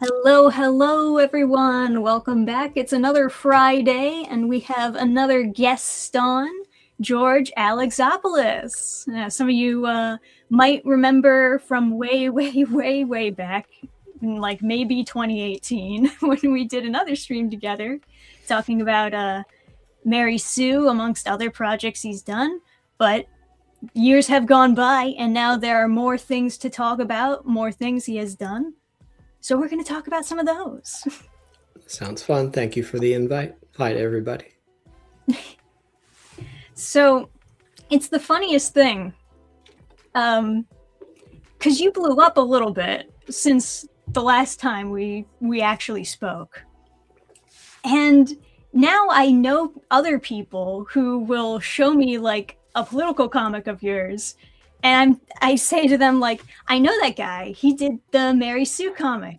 Hello, hello, everyone. Welcome back. It's another Friday, and we have another guest on, George Alexopoulos. Some of you might remember from way back, in like maybe 2018, when we did another stream together talking about Mary Sue, amongst other projects he's done. But years have gone by, and now there are more things to talk about, more things he has done. So we're going to talk about some of those. Sounds fun. Thank you for the invite. Hi to everybody. So it's the funniest thing, because you blew up a little bit since the last time we actually spoke. And now I know other people who will show me like a political comic of yours, and I say to them, like, I know that guy. He did the Mary Sue comic.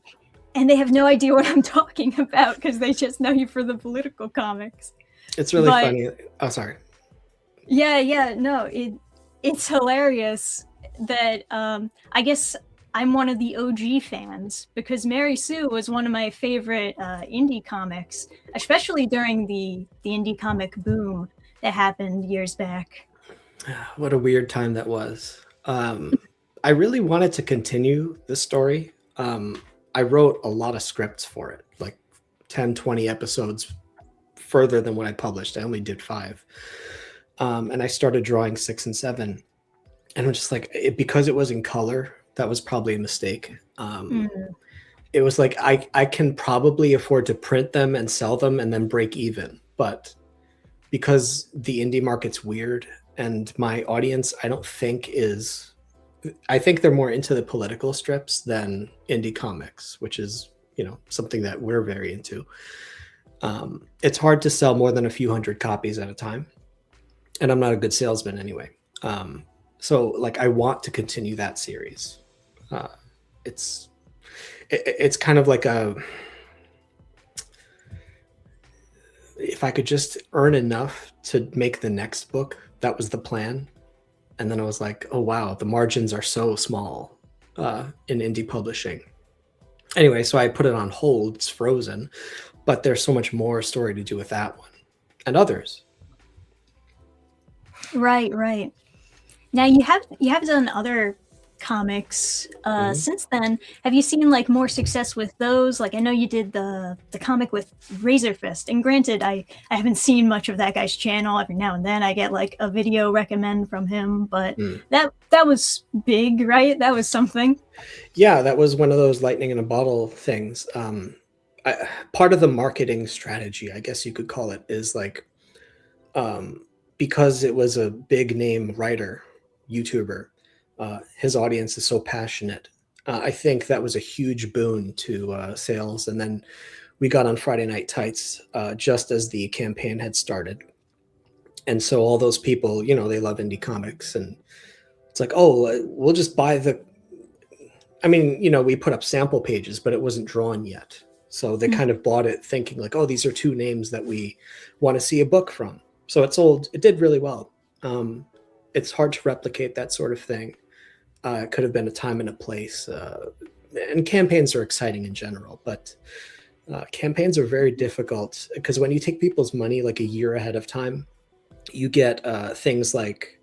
And they have no idea what I'm talking about because they just know you for the political comics. It's really funny. Oh, sorry. Yeah. No, it's hilarious that I guess I'm one of the OG fans because Mary Sue was one of my favorite indie comics, especially during the indie comic boom that happened years back. What a weird time that was. I really wanted to continue the story. I wrote a lot of scripts for it, like 10, 20 episodes further than what I published. I only did 5. And I started drawing 6 and 7. And I'm just like, because it was in color, that was probably a mistake. It was like, I can probably afford to print them and sell them and then break even. But because the indie market's weird and my audience, I think they're more into the political strips than indie comics, which is, something that we're very into. It's hard to sell more than a few hundred copies at a time. And I'm not a good salesman anyway. So like, I want to continue that series. It's kind of like if I could just earn enough to make the next book, that was the plan. And then I was like, oh, wow, the margins are so small in indie publishing. Anyway, so I put it on hold. It's frozen. But there's so much more story to do with that one and others. Right. Now you have done other comics since then. Have you seen like more success with those? Like I know you did the comic with Razor Fist, and granted I haven't seen much of that guy's channel. Every now and then I get like a video recommend from him, but that was big, right? That was something. Yeah, that was one of those lightning in a bottle things. Part of the marketing strategy, I guess you could call it, is like because it was a big name writer, YouTuber, his audience is so passionate. I think that was a huge boon to sales. And then we got on Friday Night Tights just as the campaign had started. And so all those people, they love indie comics. And it's like, oh, we'll just buy we put up sample pages, but it wasn't drawn yet. So they kind of bought it thinking like, oh, these are 2 names that we want to see a book from. So it did really well. It's hard to replicate that sort of thing. It could have been a time and a place. And campaigns are exciting in general, but campaigns are very difficult because when you take people's money like a year ahead of time, you get things like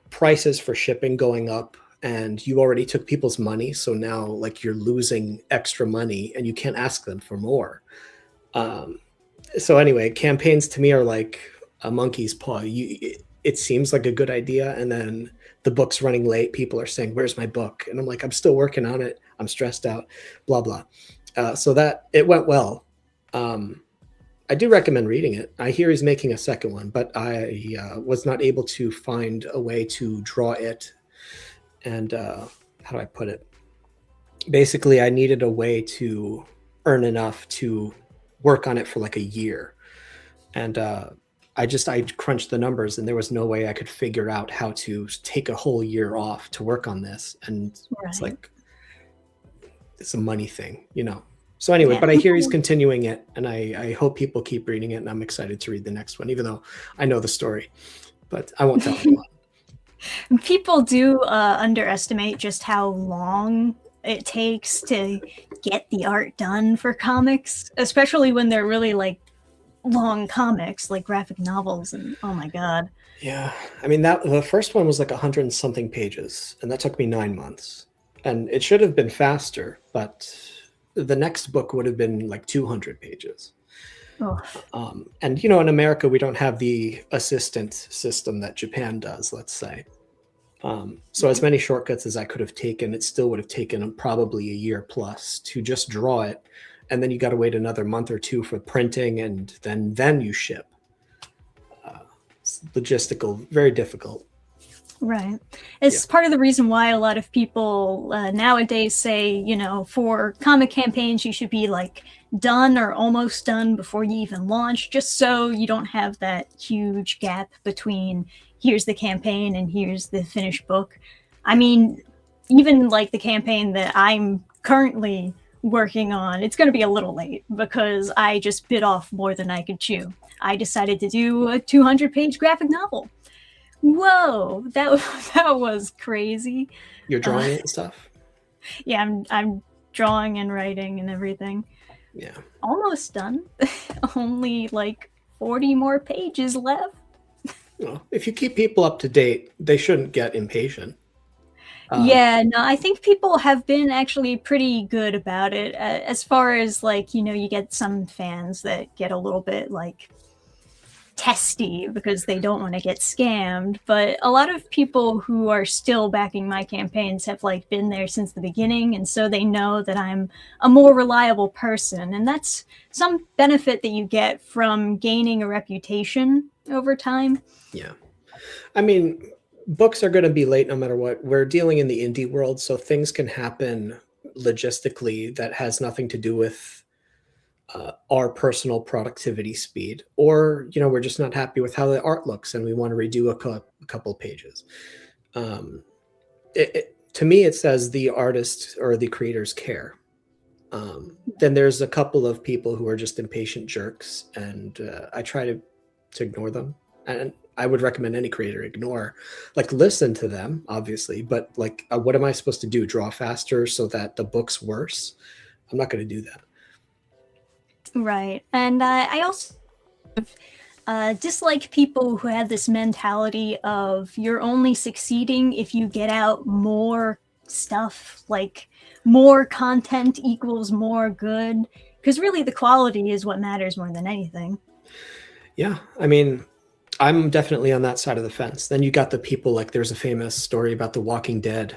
prices for shipping going up, and you already took people's money. So now like you're losing extra money and you can't ask them for more. So anyway, campaigns to me are like a monkey's paw. It seems like a good idea, and then the book's running late. People are saying, where's my book? And I'm like, I'm still working on it. I'm stressed out, blah, blah. So that it went well. I do recommend reading it. I hear he's making a second one, but I was not able to find a way to draw it. And how do I put it? Basically, I needed a way to earn enough to work on it for like a year. And I crunched the numbers, and there was no way I could figure out how to take a whole year off to work on this. And It's like, it's a money thing, So anyway, but I hear he's continuing it, and I hope people keep reading it, and I'm excited to read the next one, even though I know the story, but I won't tell anyone. People do underestimate just how long it takes to get the art done for comics, especially when they're really like long comics, like graphic novels, and oh my god. Yeah, I mean that the first one was like 100 and something pages, and that took me 9 months. And it should have been faster, but the next book would have been like 200 pages. Oh. And you know, in America, we don't have the assistant system that Japan does, let's say. So as many shortcuts as I could have taken, it still would have taken probably a year plus to just draw it, and then you got to wait another month or two for printing, and then you ship. It's logistical, very difficult. Right. It's part of the reason why a lot of people nowadays say, you know, for comic campaigns, you should be like done or almost done before you even launch, just so you don't have that huge gap between here's the campaign and here's the finished book. I mean, even like the campaign that I'm currently working on, it's going to be a little late because I just bit off more than I could chew. I decided to do a 200-page graphic novel. Whoa, that was crazy. You're drawing it and stuff? Yeah, I'm drawing and writing and everything. Yeah. Almost done. Only like 40 more pages left. Well, if you keep people up to date, they shouldn't get impatient. Yeah, no, I think people have been actually pretty good about it. As far as like, you know, you get some fans that get a little bit like testy because they don't want to get scammed, but a lot of people who are still backing my campaigns have like been there since the beginning, and so they know that I'm a more reliable person, and that's some benefit that you get from gaining a reputation over time. Yeah. I mean, books are going to be late no matter what. We're dealing in the indie world, so things can happen logistically that has nothing to do with our personal productivity speed, or you know, we're just not happy with how the art looks and we want to redo a couple pages. To me, it says the artist or the creators care. Then there's a couple of people who are just impatient jerks, and I try to ignore them. And I would recommend any creator ignore, like listen to them, obviously, but like, what am I supposed to do? Draw faster so that the book's worse? I'm not going to do that. Right. And I also dislike people who have this mentality of you're only succeeding if you get out more stuff, like more content equals more good, because really the quality is what matters more than anything. Yeah, I mean, I'm definitely on that side of the fence. Then you got the people, like there's a famous story about The Walking Dead.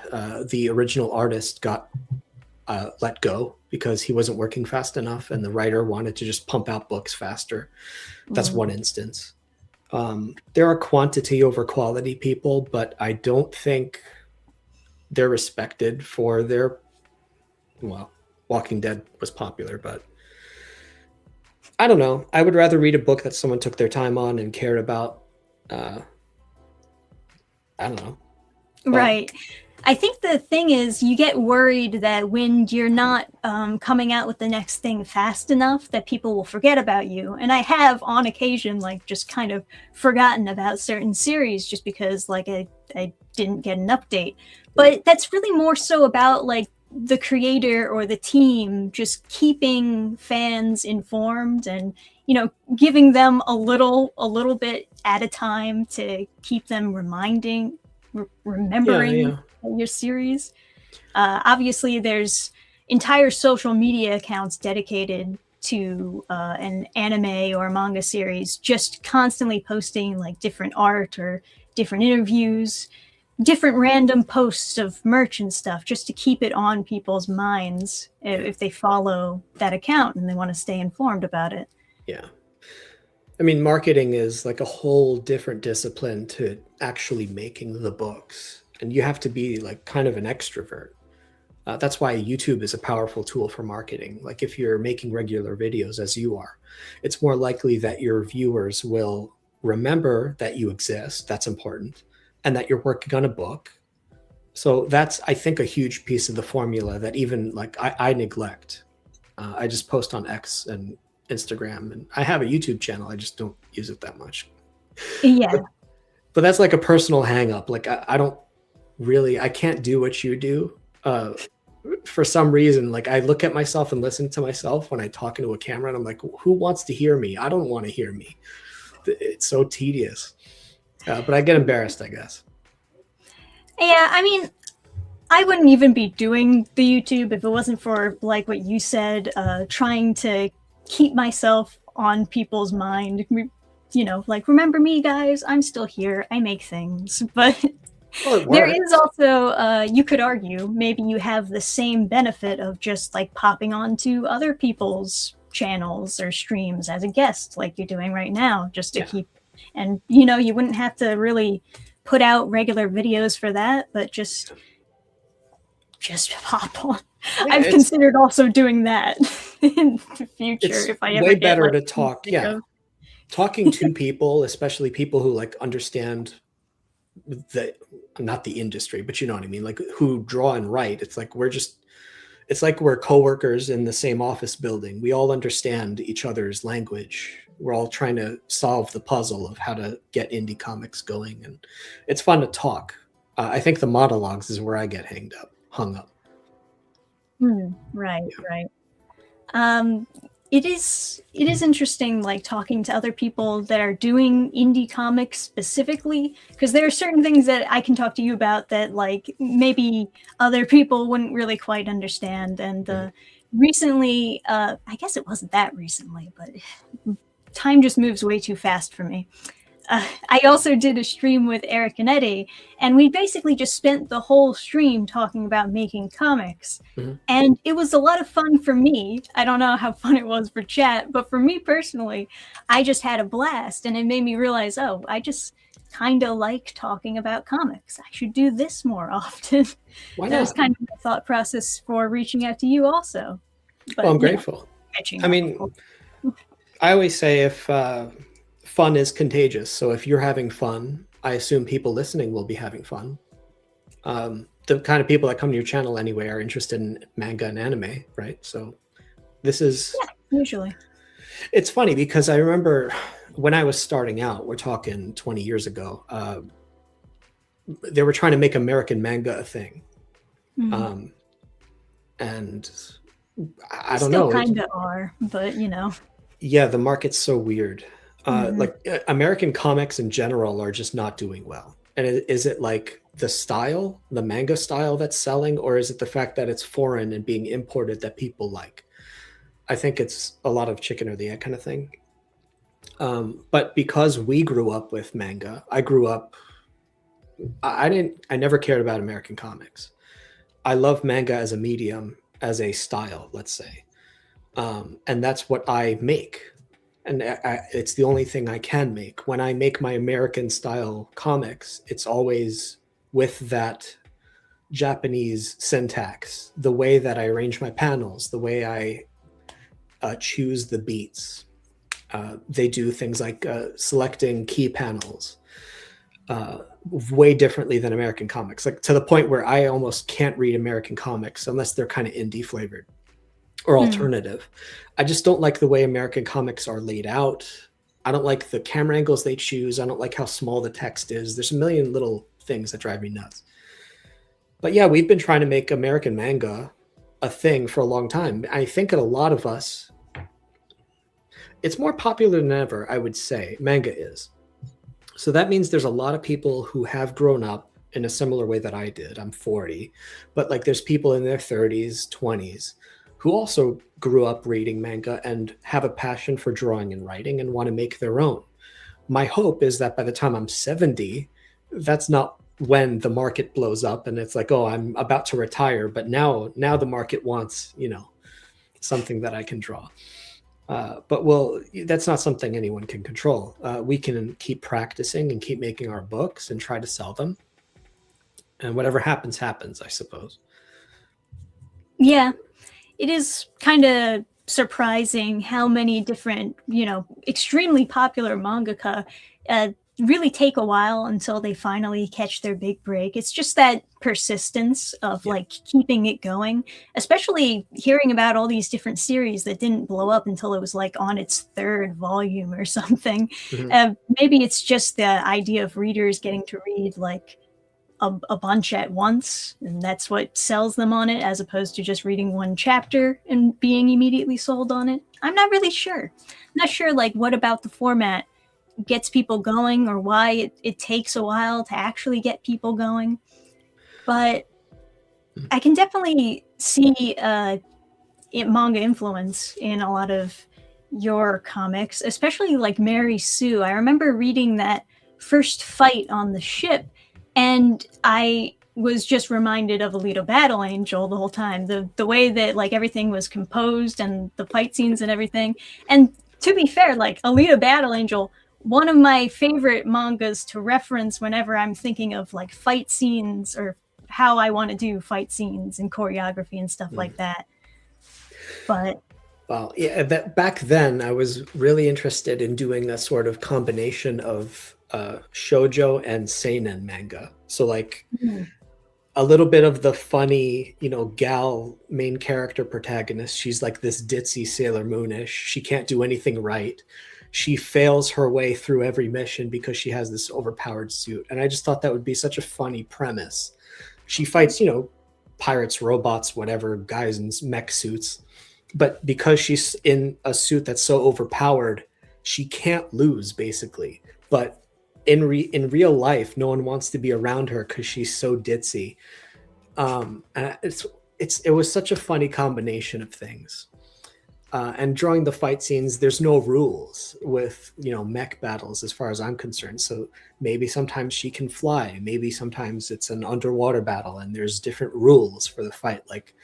The original artist got let go because he wasn't working fast enough, and the writer wanted to just pump out books faster. That's one instance. There are quantity over quality people, but I don't think they're respected for their, well, Walking Dead was popular, but I don't know. I would rather read a book that someone took their time on and cared about. I don't know. Right. I think the thing is, you get worried that when you're not coming out with the next thing fast enough, that people will forget about you. And I have, on occasion, like just kind of forgotten about certain series just because, like, I didn't get an update. But that's really more so about like the creator or the team just keeping fans informed and, you know, giving them a little bit at a time to keep them remembering your series. Obviously, there's entire social media accounts dedicated to an anime or manga series, just constantly posting like different art or different interviews, different random posts of merch and stuff, just to keep it on people's minds if they follow that account and they want to stay informed about it. Yeah. I mean, marketing is like a whole different discipline to actually making the books. And you have to be like kind of an extrovert. That's why YouTube is a powerful tool for marketing. Like if you're making regular videos as you are, it's more likely that your viewers will remember that you exist. That's important. And that you're working on a book. So that's, I think, a huge piece of the formula that even like I neglect. I just post on X and Instagram, and I have a YouTube channel. I just don't use it that much. Yeah. But that's like a personal hang up. Like I don't really, I can't do what you do. for some reason, like I look at myself and listen to myself when I talk into a camera, and I'm like, who wants to hear me? I don't want to hear me. It's so tedious. But I get embarrassed, I guess. Yeah, I mean, I wouldn't even be doing the YouTube if it wasn't for, like what you said, trying to keep myself on people's mind. You know, like, remember me, guys? I'm still here. I make things. But there is also, you could argue, maybe you have the same benefit of just like popping onto other people's channels or streams as a guest, like you're doing right now, just to keep, and you know, you wouldn't have to really put out regular videos for that, but just pop on. I've considered also doing that in the future if I ever way get better like, to talk. Yeah, talking to people, especially people who like understand the, not the industry, but you know what I mean, like who draw and write. It's like it's like we're coworkers in the same office building. We all understand each other's language. We're all trying to solve the puzzle of how to get indie comics going, and it's fun to talk. I think the monologues is where I get hung up. Right. It is interesting, like talking to other people that are doing indie comics specifically, because there are certain things that I can talk to you about that like maybe other people wouldn't really quite understand. And recently, I guess it wasn't that recently, but time just moves way too fast for me. I also did a stream with Eric and Eddie, and we basically just spent the whole stream talking about making comics. And it was a lot of fun for me. I don't know how fun it was for chat, but for me personally, I just had a blast, and it made me realize, oh, I just kind of like talking about comics. I should do this more often. Why That not? was kind of the thought process for reaching out to you also. But, well, I'm grateful. I mean, I always say if fun is contagious. So if you're having fun, I assume people listening will be having fun. The kind of people that come to your channel anyway are interested in manga and anime, right? So this is... Yeah, usually. It's funny because I remember when I was starting out, we're talking 20 years ago, they were trying to make American manga a thing. And I don't know. Still kind of are, but you know. Yeah, the market's so weird. Like American comics in general are just not doing well. And is it like the style, the manga style that's selling, or is it the fact that it's foreign and being imported that people like? I think it's a lot of chicken or the egg kind of thing. But because we grew up with manga, I never cared about American comics. I love manga as a medium, as a style, let's say. And that's what I make. And it's the only thing I can make. When I make my American style comics, it's always with that Japanese syntax, the way that I arrange my panels, the way I choose the beats. They do things like selecting key panels way differently than American comics, like to the point where I almost can't read American comics unless they're kind of indie flavored or alternative. I just don't like the way American comics are laid out. I don't like the camera angles they choose. I don't like how small the text is. There's a million little things that drive me nuts. But yeah, we've been trying to make American manga a thing for a long time. I think that a lot of us, it's more popular than ever, I would say, manga is. So that means there's a lot of people who have grown up in a similar way that I did. I'm 40, but like there's people in their 30s, 20s who also grew up reading manga and have a passion for drawing and writing and want to make their own. My hope is that by the time I'm 70, that's not when the market blows up and it's like, oh, I'm about to retire, but now the market wants, you know, something that I can draw. But well, that's not something anyone can control. We can keep practicing and keep making our books and try to sell them. And whatever happens, happens, I suppose. Yeah. It is kind of surprising how many different, you know, extremely popular mangaka really take a while until they finally catch their big break. It's just that persistence of like keeping it going, especially hearing about all these different series that didn't blow up until it was like on its third volume or something. Maybe it's just the idea of readers getting to read like a bunch at once, and that's what sells them on it, as opposed to just reading one chapter and being immediately sold on it. I'm not really sure. I'm not sure, like, what about the format gets people going, or why it takes a while to actually get people going. But I can definitely see manga influence in a lot of your comics, especially like Mary Sue. I remember reading that first fight on the ship, and I was just reminded of Alita Battle Angel the whole time. The way that like everything was composed and the fight scenes and everything. And to be fair, like Alita Battle Angel, one of my favorite mangas to reference whenever I'm thinking of like fight scenes or how I want to do fight scenes and choreography and stuff like that. But well, yeah, that back then I was really interested in doing a sort of combination of shoujo and seinen manga. So like a little bit of the funny, you know, gal main character protagonist. She's like this ditzy Sailor Moonish. She can't do anything right. She fails her way through every mission because she has this overpowered suit. And I just thought that would be such a funny premise. She fights, you know, pirates, robots, whatever, guys in mech suits. But because she's in a suit that's so overpowered, she can't lose, basically. But in real life, no one wants to be around her because she's so ditzy. And it was such a funny combination of things. And drawing the fight scenes, there's no rules with, you know, mech battles as far as I'm concerned. So maybe sometimes she can fly. Maybe sometimes it's an underwater battle and there's different rules for the fight. Like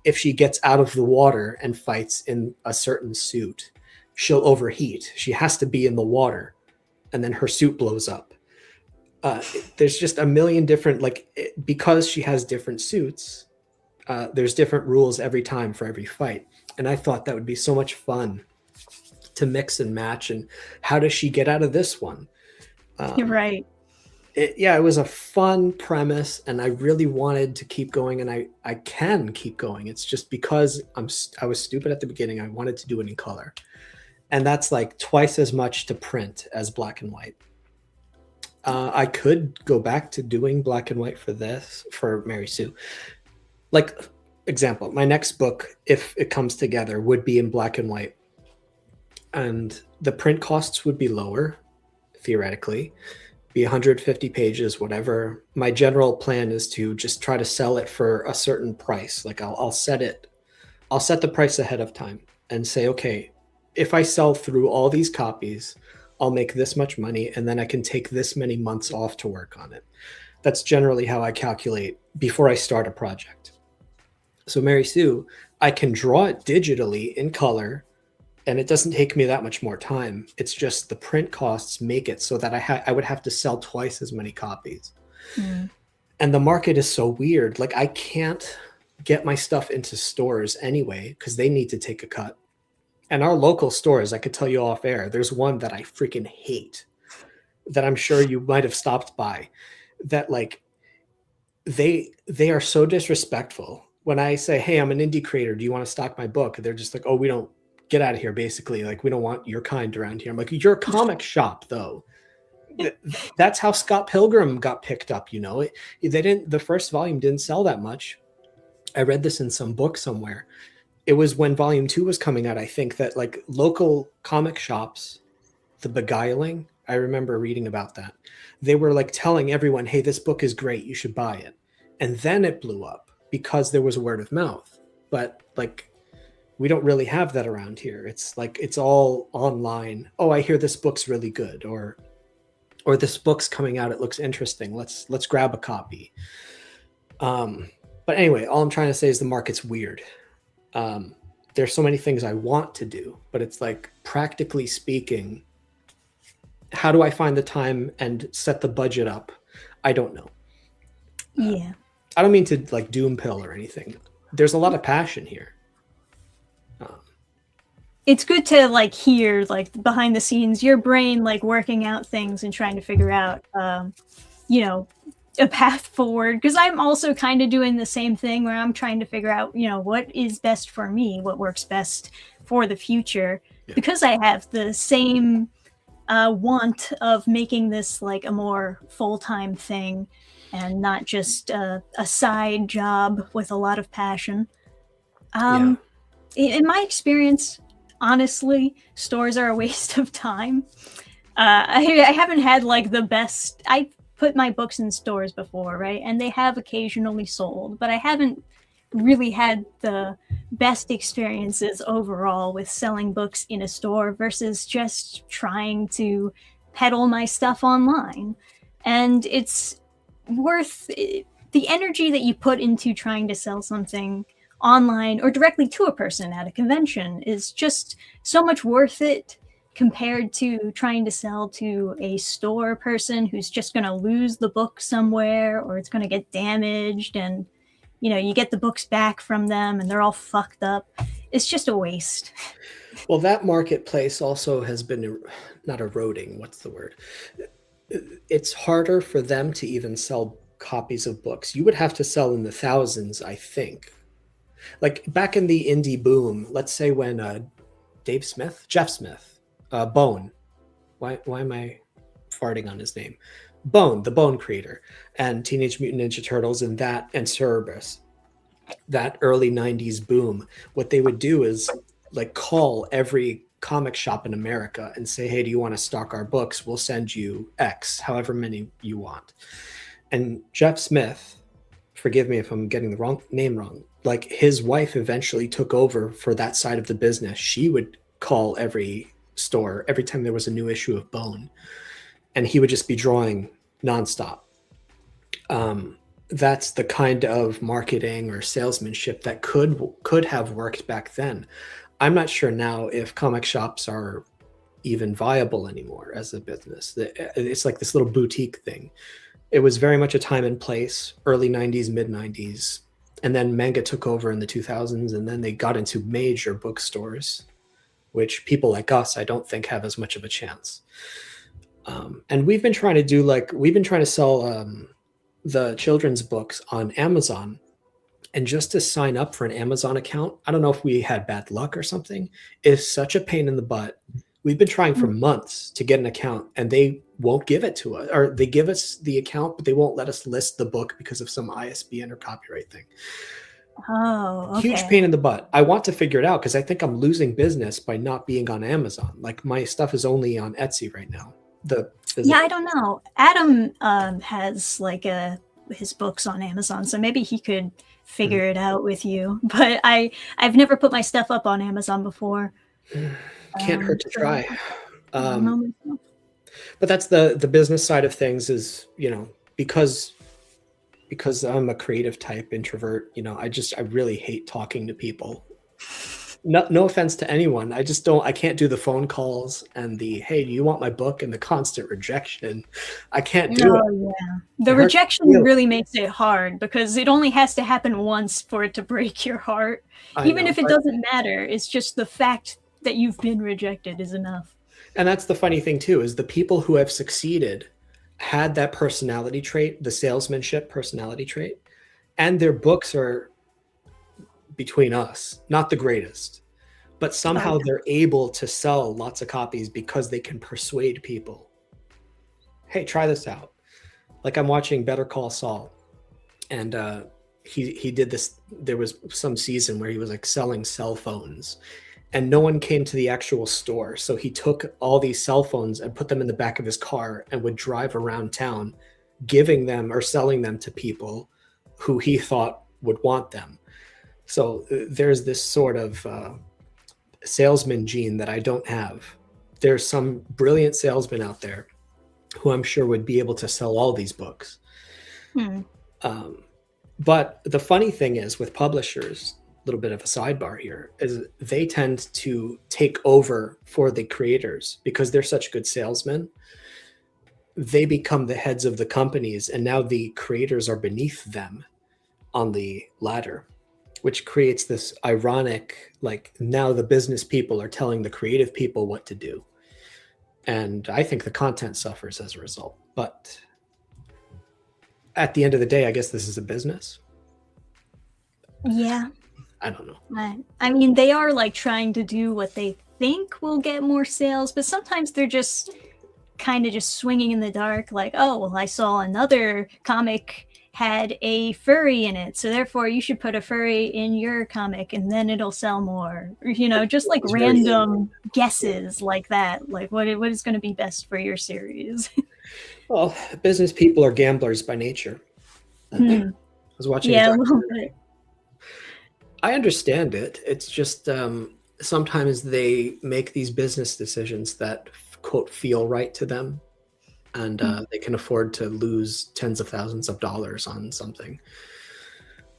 if she gets out of the water and fights in a certain suit, she'll overheat. She has to be in the water and then her suit blows up. There's just a million different, because she has different suits, there's different rules every time for every fight. And I thought that would be so much fun to mix and match. And how does she get out of this one? You're right. It was a fun premise, and I really wanted to keep going, and I can keep going. It's just because I was stupid at the beginning. I wanted to do it in color. And that's like twice as much to print as black and white. I could go back to doing black and white for Mary Sue. Like, example, my next book, if it comes together, would be in black and white. And the print costs would be lower, theoretically, be 150 pages, whatever. My general plan is to just try to sell it for a certain price. Like I'll set the price ahead of time and say, okay, if I sell through all these copies, I'll make this much money, and then I can take this many months off to work on it. That's generally how I calculate before I start a project. So Mary Sue, I can draw it digitally in color, and it doesn't take me that much more time. It's just the print costs make it so that I would have to sell twice as many copies. And the market is so weird. Like I can't get my stuff into stores anyway because they need to take a cut. And our local stores, I could tell you off air, there's one that I freaking hate that I'm sure you might have stopped by, that like they are so disrespectful. When I say, hey, I'm an indie creator, do you want to stock my book? They're just like, oh, we don't, get out of here, basically. Like, we don't want your kind around here. I'm like, you're a comic shop, though. That's how Scott Pilgrim got picked up, you know. The first volume didn't sell that much. I read this in some book somewhere. It was when volume 2 was coming out, I think, that like local comic shops, The Beguiling, I remember reading about that. They were like telling everyone, hey, this book is great, you should buy it. And then it blew up because there was word of mouth. But like, we don't really have that around here. It's like, it's all online. Oh, I hear this book's really good, or this book's coming out, it looks interesting. Let's grab a copy. But anyway, all I'm trying to say is the market's weird. There's so many things I want to do, but it's like, practically speaking, how do I find the time and set the budget up? I don't know. Yeah. I don't mean to like doom pill or anything. There's a lot of passion here. It's good to like hear like behind the scenes, your brain like working out things and trying to figure out, you know, a path forward. Because I'm also kind of doing the same thing where I'm trying to figure out, you know, what is best for me, what works best for the future. Yeah. Because I have the same want of making this like a more full-time thing. and not just a side job with a lot of passion. Yeah. In my experience, honestly, stores are a waste of time. I haven't had like the best. I put my books in stores before, right? And they have occasionally sold, but I haven't really had the best experiences overall with selling books in a store versus just trying to peddle my stuff online. And it's worth the energy that you put into trying to sell something online or directly to a person at a convention is just so much worth it compared to trying to sell to a store person who's just going to lose the book somewhere or it's going to get damaged and you get the books back from them and they're all fucked up. It's just a waste. Well, that marketplace also has been not eroding. What's the word? It's harder for them to even sell copies of books. You would have to sell in the thousands, I think. Like back in the indie boom, let's say when Jeff Smith, Bone. Why am I farting on his name? Bone, the Bone creator, and Teenage Mutant Ninja Turtles, and Cerberus, that early '90s boom. What they would do is like call every comic shop in America and say, "Hey, do you want to stock our books? We'll send you X, however many you want." And Jeff Smith, forgive me if I'm getting the name wrong, like his wife eventually took over for that side of the business. She would call every store every time there was a new issue of Bone, and he would just be drawing nonstop. That's the kind of marketing or salesmanship that could have worked back then. I'm not sure now if comic shops are even viable anymore as a business. It's like this little boutique thing. It was very much a time and place, early 90s, mid 90s. And then Manga took over in the 2000s, and then they got into major bookstores, which people like us, I don't think, have as much of a chance. And we've been trying to sell the children's books on Amazon. And just to sign up for an Amazon account, I don't know if we had bad luck or something, is such a pain in the butt. We've been trying for months to get an account, and they won't give it to us, or they give us the account, but they won't let us list the book because of some ISBN or copyright thing. Oh, okay. Huge pain in the butt. I want to figure it out because I think I'm losing business by not being on Amazon. Like my stuff is only on Etsy right now. Yeah, I don't know. Adam has like his books on Amazon, so maybe he could figure it out with you. But I've never put my stuff up on Amazon before. Can't hurt to try. But that's the business side of things is, because I'm a creative type introvert, I really hate talking to people. No offense to anyone. I can't do the phone calls and the, hey, do you want my book, and the constant rejection. I can't do it. Yeah. The rejection really makes it hard because it only has to happen once for it to break your heart. Even if it doesn't matter, it's just the fact that you've been rejected is enough. And that's the funny thing too, is the people who have succeeded had that personality trait, the salesmanship personality trait, and their books are, between us, not the greatest, but somehow they're able to sell lots of copies because they can persuade people. Hey, try this out. Like I'm watching Better Call Saul, and he did this. There was some season where he was like selling cell phones, and no one came to the actual store. So he took all these cell phones and put them in the back of his car and would drive around town, giving them or selling them to people who he thought would want them. So there's this sort of salesman gene that I don't have. There's some brilliant salesmen out there who I'm sure would be able to sell all these books. But the funny thing is with publishers, a little bit of a sidebar here, is they tend to take over for the creators because they're such good salesmen. They become the heads of the companies, and now the creators are beneath them on the ladder, which creates this ironic, like now the business people are telling the creative people what to do. And I think the content suffers as a result. But at the end of the day, I guess this is a business. Yeah. I don't know. I mean, they are like trying to do what they think will get more sales, but sometimes they're just kind of just swinging in the dark, like, oh, well, I saw another comic had a furry in it, so therefore you should put a furry in your comic and then it'll sell more. You know, just like random guesses like that, like what is going to be best for your series. Well, business people are gamblers by nature. I was watching a documentary. I understand it. It's just sometimes they make these business decisions that, quote, feel right to them. And they can afford to lose tens of thousands of dollars on something.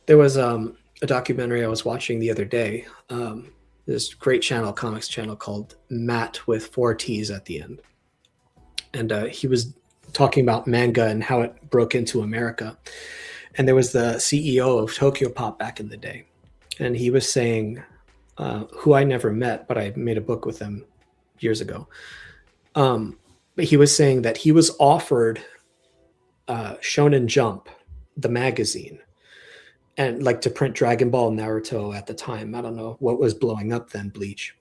There was a documentary I was watching the other day. This great channel, comics channel called Matt with 4 T's at the end. And he was talking about manga and how it broke into America. And there was the CEO of Tokyo Pop back in the day. And he was saying, who I never met, but I made a book with him years ago. But he was saying that he was offered Shonen Jump, the magazine, and like to print Dragon Ball, Naruto at the time. I don't know what was blowing up then, Bleach.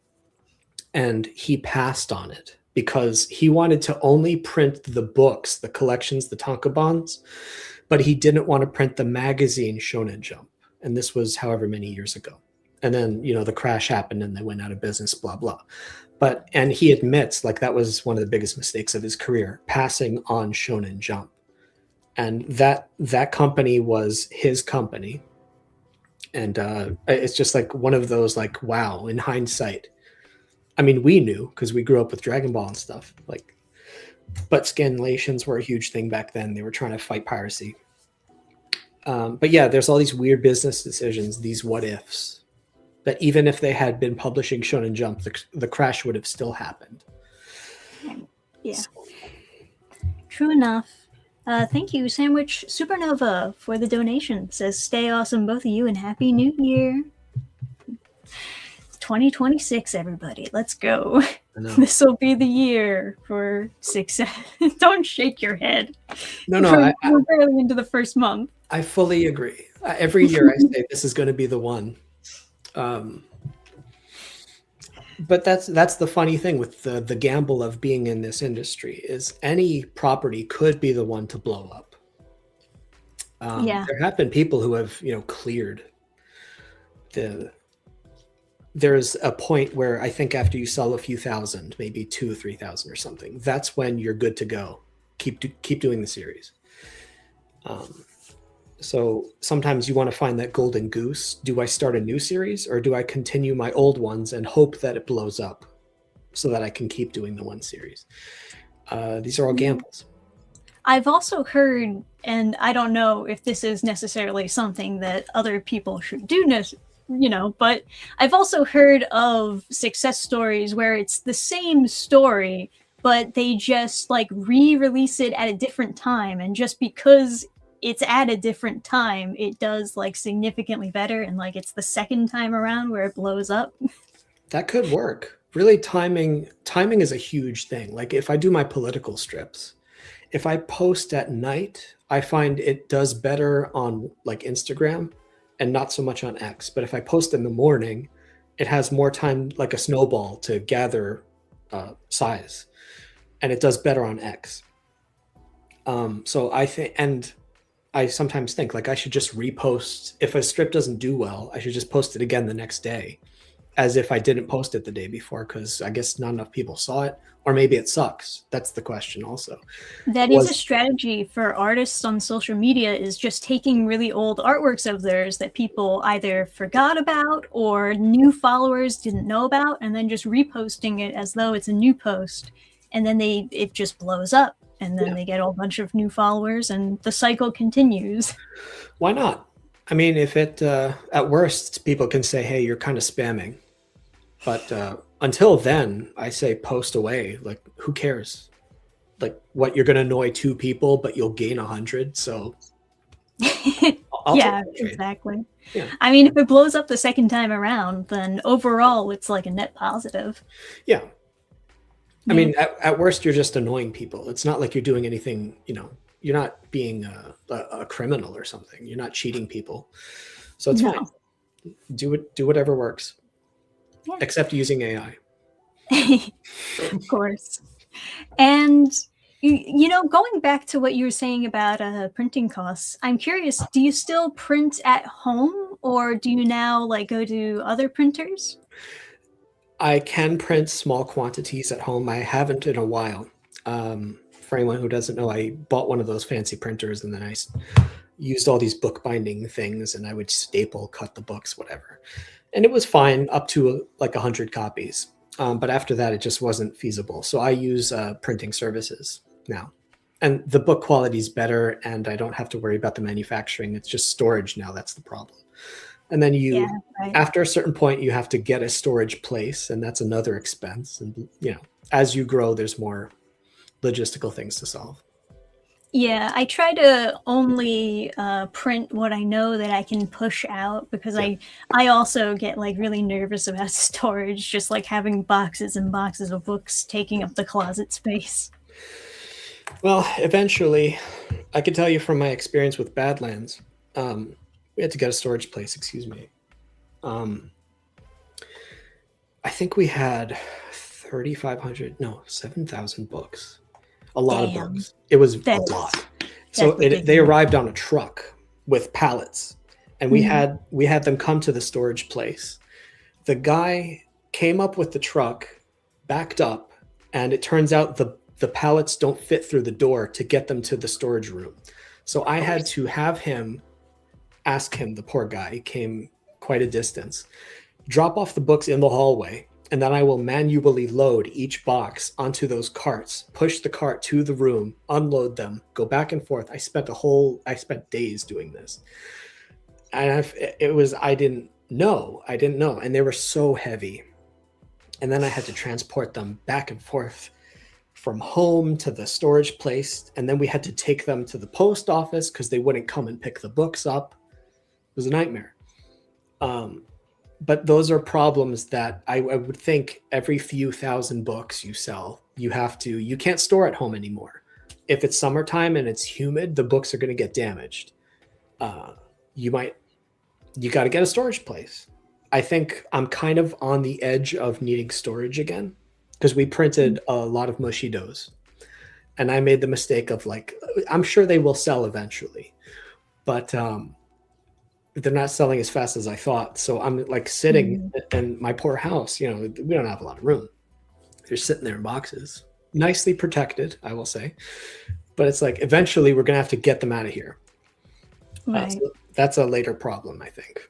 And he passed on it because he wanted to only print the books, the collections, the tankobons, but he didn't want to print the magazine Shonen Jump. And this was however many years ago. And then, you know, the crash happened and they went out of business, blah, blah. And he admits like that was one of the biggest mistakes of his career, passing on Shonen Jump. And that company was his company. And it's just like one of those like, wow, in hindsight. I mean, we knew because we grew up with Dragon Ball and stuff. Like, but scanlations were a huge thing back then. They were trying to fight piracy. But yeah, there's all these weird business decisions, these what ifs. That even if they had been publishing Shonen Jump, the crash would have still happened. Yeah. So. True enough. Thank you, Sandwich Supernova, for the donation. Says, stay awesome, both of you, and Happy New Year. 2026, everybody. Let's go. This will be the year for success. Don't shake your head. No, we're barely into the first month. I fully agree. Every year I say this is going to be the one. But that's the funny thing with the gamble of being in this industry is any property could be the one to blow up. There have been people who have, you know, cleared there's a point where I think after you sell a few thousand, maybe 2,000 or 3,000 or something, that's when you're good to go. Keep doing the series. So sometimes you want to find that golden goose. Do I start a new series or do I continue my old ones and hope that it blows up so that I can keep doing the one series? These are all gambles. I've also heard, and I don't know if this is necessarily something that other people should do, you know, but I've also heard of success stories where it's the same story, but they just like re-release it at a different time. And just because it's at a different time, it does like significantly better, and like it's the second time around where it blows up. That could work. Really, timing is a huge thing. Like if I do my political strips, if I post at night, I find it does better on like Instagram and not so much on X. But if I post in the morning, it has more time, like a snowball, to gather size, and it does better on X. So I think, and I sometimes think like I should just repost. If a strip doesn't do well, I should just post it again the next day, as if I didn't post it the day before, because I guess not enough people saw it, or maybe it sucks. That's the question also. That is a strategy for artists on social media, is just taking really old artworks of theirs that people either forgot about or new followers didn't know about, and then just reposting it as though it's a new post, and then it just blows up. And then they get a bunch of new followers and the cycle continues. Why not? I mean, if it, at worst, people can say, hey, you're kind of spamming. But until then, I say post away. Like, who cares? Like, what, you're going to annoy 2 people, but you'll gain 100. So yeah, exactly. Yeah. I mean, if it blows up the second time around, then overall, it's like a net positive. Yeah. I mean, at worst, you're just annoying people. It's not like you're doing anything, you know, you're not being a criminal or something. You're not cheating people. So it's fine. Do whatever works. Yeah. Except using AI. Of course. And Going back to what you were saying about printing costs, I'm curious, do you still print at home or do you now like go to other printers? I can print small quantities at home. I haven't in a while. For anyone who doesn't know, I bought one of those fancy printers and then I used all these bookbinding things and I would staple, cut the books, whatever. And it was fine up to like 100 copies. But after that, it just wasn't feasible. So I use printing services now. And the book quality is better and I don't have to worry about the manufacturing. It's just storage now. That's the problem. And then Yeah, right. after a certain point, you have to get a storage place, and that's another expense. And, as you grow, there's more logistical things to solve. Yeah, I try to only print what I know that I can push out because Yeah. I also get like really nervous about storage, just like having boxes and boxes of books taking up the closet space. Well, eventually, I can tell you from my experience with Badlands, we had to get a storage place, excuse me. I think we had 3,500, no, 7,000 books. A lot of Damn, books. It was a that's lot. So they ridiculous. arrived on a truck with pallets, and we had them come to the storage place. The guy came up with the truck, backed up, and it turns out the pallets don't fit through the door to get them to the storage room. So I had to have him ask him, the poor guy, he came quite a distance, drop off the books in the hallway, and then I will manually load each box onto those carts, push the cart to the room, unload them, go back and forth. I spent days doing this. And I didn't know. And they were so heavy. And then I had to transport them back and forth from home to the storage place. And then we had to take them to the post office because they wouldn't come and pick the books up. It was a nightmare. But those are problems that I would think every few thousand books you sell, you can't store at home anymore. If it's summertime and it's humid, the books are going to get damaged. You got to get a storage place. I think I'm kind of on the edge of needing storage again because we printed a lot of Moshidos. And I made the mistake of I'm sure they will sell eventually, but they're not selling as fast as I thought. So I'm sitting in my poor house, we don't have a lot of room. They're sitting there in boxes, nicely protected, I will say. But it's eventually we're going to have to get them out of here. Right. So that's a later problem, I think.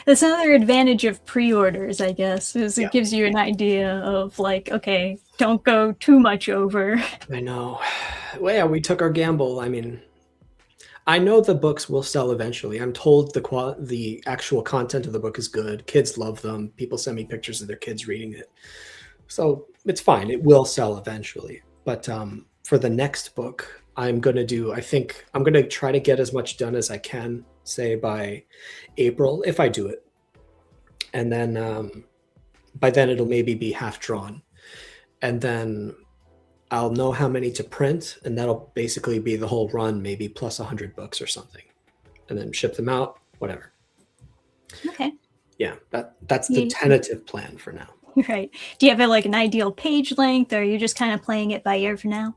That's another advantage of pre-orders, I guess, is it gives you an idea of okay, don't go too much over. I know. Well, yeah, we took our gamble. I mean, I know the books will sell eventually. I'm told the actual content of the book is good. Kids love them. People send me pictures of their kids reading it. So it's fine. It will sell eventually. But for the next book, I think I'm going to try to get as much done as I can, say by April, if I do it. And then by then it'll maybe be half drawn. And then I'll know how many to print, and that'll basically be the whole run, maybe plus 100 books or something, and then ship them out, whatever. Okay. Yeah, that's the tentative plan for now. Right. Do you have an ideal page length, or are you just kind of playing it by ear for now?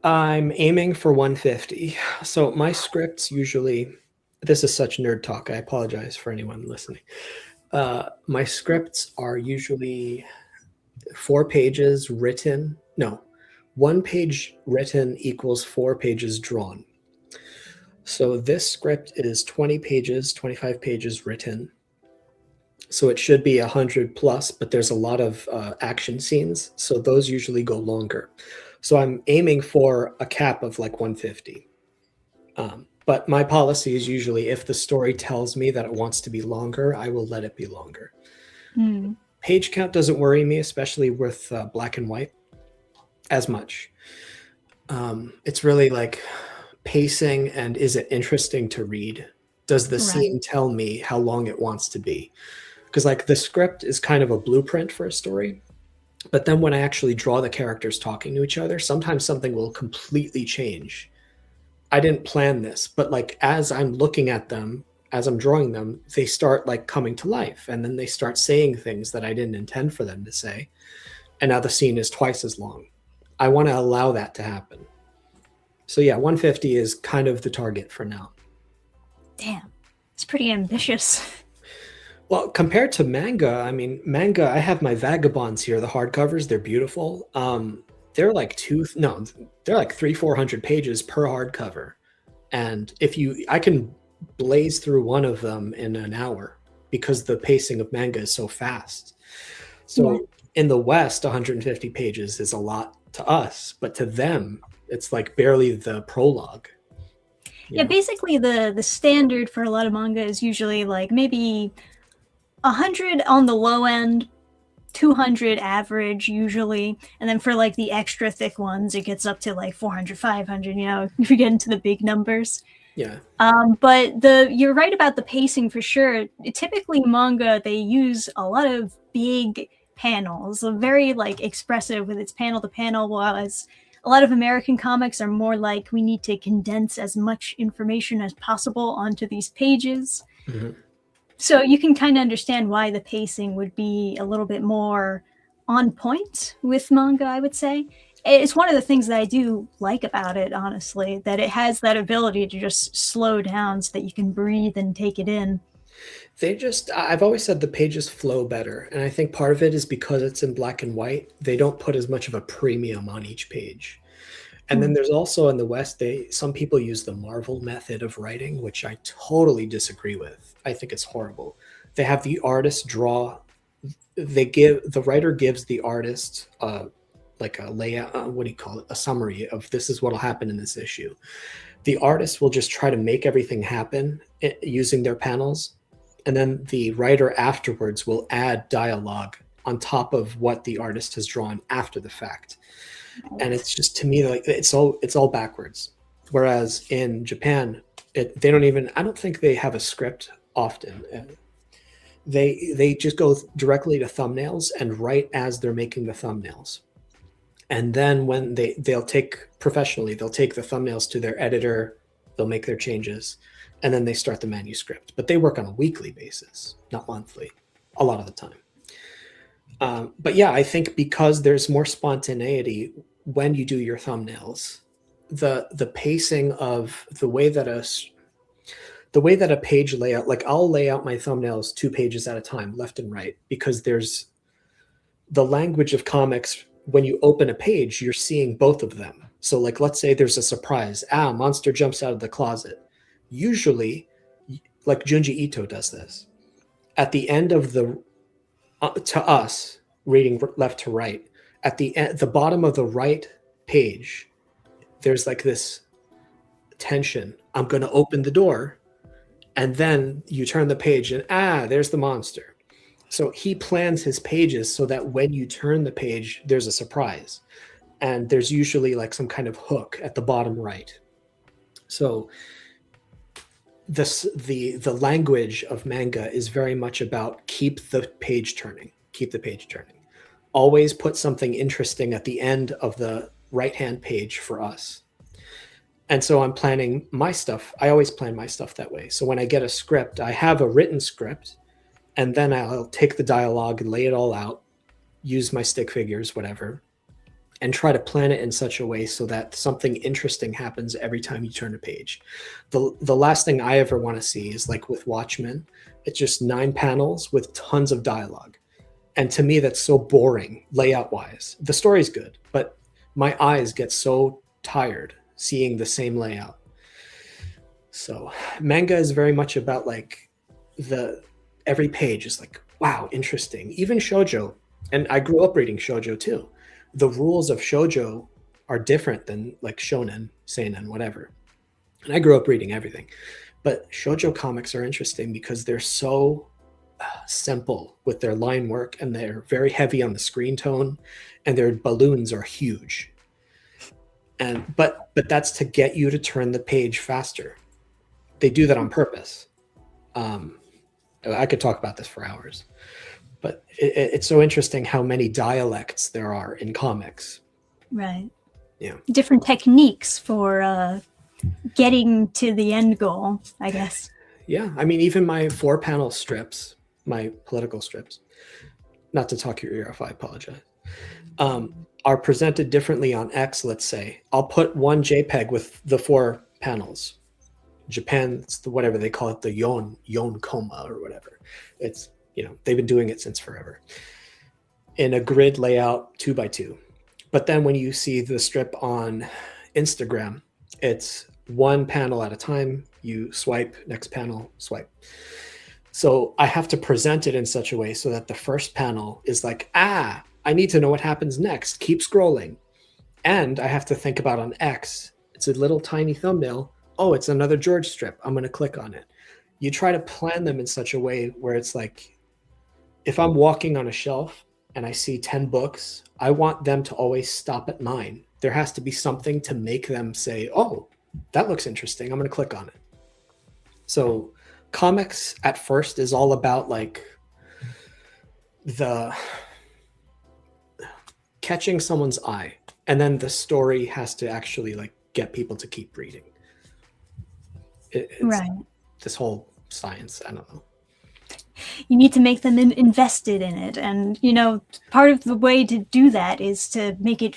I'm aiming for 150. So my scripts usually, this is such nerd talk. I apologize for anyone listening. My scripts are usually 4 pages written. No, 1 page written equals 4 pages drawn. So this script is 20 pages, 25 pages written. So it should be 100 plus, but there's a lot of action scenes. So those usually go longer. So I'm aiming for a cap of 150. But my policy is usually if the story tells me that it wants to be longer, I will let it be longer. Page count doesn't worry me, especially with black and white, as much. It's really pacing and is it interesting to read? Does the scene tell me how long it wants to be? Because the script is kind of a blueprint for a story. But then when I actually draw the characters talking to each other, sometimes something will completely change. I didn't plan this, but as I'm looking at them, as I'm drawing them, they start coming to life, and then they start saying things that I didn't intend for them to say. And now the scene is twice as long. I want to allow that to happen. So yeah, 150 is kind of the target for now. Damn, it's pretty ambitious. Well, compared to manga, I mean, manga, I have my Vagabonds here, the hardcovers, they're beautiful. They're like they're like 400 pages per hardcover. And I can blaze through one of them in an hour because the pacing of manga is so fast. So Yeah. in the West, 150 pages is a lot to us, but to them, it's like barely the prologue. Yeah, basically the standard for a lot of manga is usually like maybe 100 on the low end, 200 average usually, and then for like the extra thick ones it gets up to like 400, 500, you know, if you get into the big numbers. Yeah. But you're right about the pacing for sure. Typically manga, they use a lot of big panels, very like expressive with its panel to panel, whereas a lot of American comics are more like we need to condense as much information as possible onto these pages. Mm-hmm. So you can kind of understand why the pacing would be a little bit more on point with manga, I would say. It's one of the things that I do like about it, honestly, that it has that ability to just slow down so that you can breathe and take it in. I've always said the pages flow better. And I think part of it is because it's in black and white, they don't put as much of a premium on each page. And then there's also in the West, some people use the Marvel method of writing, which I totally disagree with. I think it's horrible. They have the artist draw. The writer gives the artist like a layout. What do you call it? A summary of this is what'll happen in this issue. The artist will just try to make everything happen using their panels, and then the writer afterwards will add dialogue on top of what the artist has drawn after the fact. And it's just, to me, like it's all backwards. Whereas in Japan, they don't even, I don't think they have a script often. They just go directly to thumbnails and write as they're making the thumbnails. And then when they'll take the thumbnails to their editor, they'll make their changes, and then they start the manuscript. But they work on a weekly basis, not monthly, a lot of the time. But yeah, I think because there's more spontaneity when you do your thumbnails, the pacing of the way that a page layout, like I'll lay out my thumbnails 2 pages at a time, left and right, because there's the language of comics. When you open a page, you're seeing both of them. So like, let's say there's a surprise. Monster jumps out of the closet. Usually, like Junji Ito does this. At the end of to us, reading left to right, at the bottom of the right page, there's like this tension. I'm going to open the door, and then you turn the page and there's the monster. So he plans his pages so that when you turn the page, there's a surprise, and there's usually like some kind of hook at the bottom right. So the language of manga is very much about keep the page turning. Always put something interesting at the end of the right-hand page for us. And so I'm planning my stuff. I always plan my stuff that way. So when I get a script, I have a written script, and then I'll take the dialogue and lay it all out, use my stick figures, whatever, and try to plan it in such a way so that something interesting happens every time you turn a page. The last thing I ever want to see is like with Watchmen. It's just 9 panels with tons of dialogue. And to me, that's so boring layout-wise. The story's good, but my eyes get so tired seeing the same layout. So manga is very much about like every page is like, wow, interesting. Even shoujo, and I grew up reading shoujo too. The rules of shoujo are different than like shonen, seinen, whatever. And I grew up reading everything. But shoujo comics are interesting because they're so simple with their line work, and they're very heavy on the screen tone, and their balloons are huge. But that's to get you to turn the page faster. They do that on purpose. I could talk about this for hours. But it's so interesting how many dialects there are in comics. Right. Yeah. Different techniques for getting to the end goal, I guess. Yeah. I mean, even my 4-panel strips, my political strips, not to talk your ear off, I apologize, are presented differently on X, let's say. I'll put one JPEG with the 4 panels. Japan, it's whatever they call it, the yon coma or whatever. It's, they've been doing it since forever. In a grid layout 2x2. But then when you see the strip on Instagram, it's one panel at a time. You swipe, next panel, swipe. So I have to present it in such a way so that the first panel is like, I need to know what happens next. Keep scrolling. And I have to think about on X, it's a little tiny thumbnail. Oh, it's another George strip. I'm going to click on it. You try to plan them in such a way where it's like, if I'm walking on a shelf and I see 10 books, I want them to always stop at 9. There has to be something to make them say, oh, that looks interesting. I'm going to click on it. So comics at first is all about like the catching someone's eye, and then the story has to actually like get people to keep reading. It's right. This whole science, I don't know. You need to make them invested in it. And, part of the way to do that is to make it